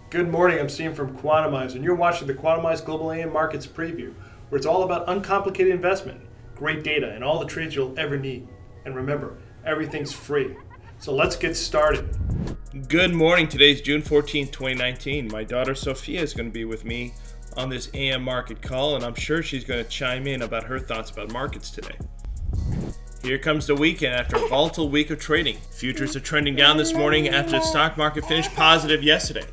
Good morning, I'm Steve from Quantamize, and you're watching the Quantamize Global AM Markets Preview, where it's all about uncomplicated investment, great data, and all the trades you'll ever need. And remember, everything's free. So let's get started. Good morning. Today's June 14th, 2019. My daughter Sophia is going to be with me on this AM market call, and I'm sure she's going to chime in about her thoughts about markets today. Here comes the weekend after a volatile week of trading. Futures are trending down this morning after the stock market finished positive yesterday.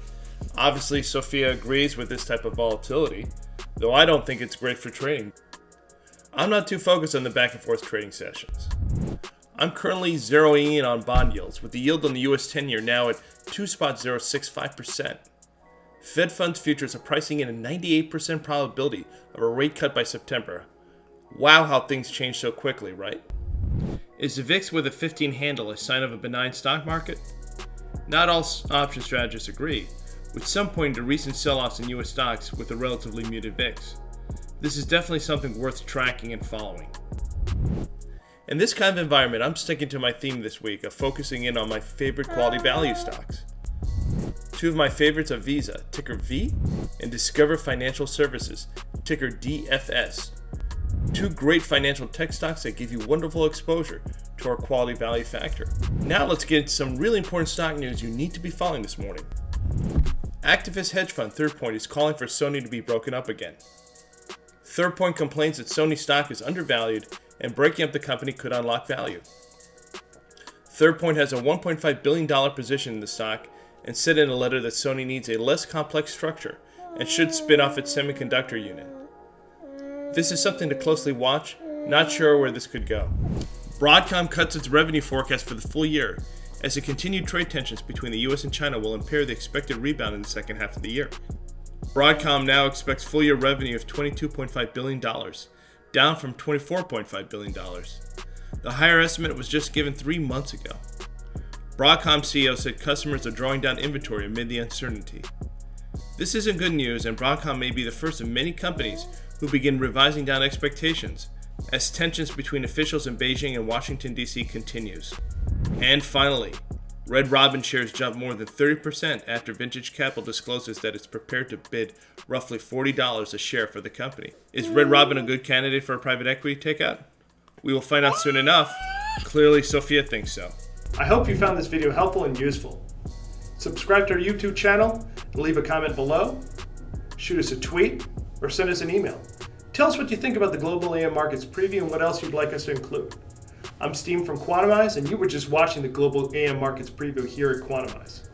Obviously, Sophia agrees with this type of volatility, though I don't think it's great for trading. I'm not too focused on the back and forth trading sessions. I'm currently zeroing in on bond yields, with the yield on the US 10-year now at 2.065%. Fed funds futures are pricing in a 98% probability of a rate cut by September. Wow, how things change so quickly, right? Is the VIX with a 15 handle a sign of a benign stock market? Not all option strategists agree, with some pointing to recent sell-offs in US stocks with a relatively muted VIX. This is definitely something worth tracking and following. In this kind of environment, I'm sticking to my theme this week of focusing in on my favorite quality value stocks. Two of my favorites are Visa, ticker V, and Discover Financial Services, ticker DFS. Two great financial tech stocks that give you wonderful exposure to our quality value factor. Now let's get into some really important stock news you need to be following this morning. Activist hedge fund Third Point is calling for Sony to be broken up again. Third Point complains that Sony stock is undervalued and breaking up the company could unlock value. Third Point has a $1.5 billion position in the stock and said in a letter that Sony needs a less complex structure and should spin off its semiconductor unit. This is something to closely watch, not sure where this could go. Broadcom cuts its revenue forecast for the full year, as the continued trade tensions between the US and China will impair the expected rebound in the second half of the year. Broadcom now expects full-year revenue of $22.5 billion, down from $24.5 billion. The higher estimate was just given 3 months ago. Broadcom CEO said customers are drawing down inventory amid the uncertainty. This isn't good news, and Broadcom may be the first of many companies who begin revising down expectations as tensions between officials in Beijing and Washington, D.C. continues. And finally, Red Robin shares jumped more than 30% after Vintage Capital discloses that it's prepared to bid roughly $40 a share for the company. Is Red Robin a good candidate for a private equity takeout? We will find out soon enough. Clearly, Sophia thinks so. I hope you found this video helpful and useful. Subscribe to our YouTube channel and leave a comment below. Shoot us a tweet or send us an email. Tell us what you think about the Global AM Markets Preview and what else you'd like us to include. I'm Steve from Quantamize, and you were just watching the Global AM Markets Preview here at Quantamize.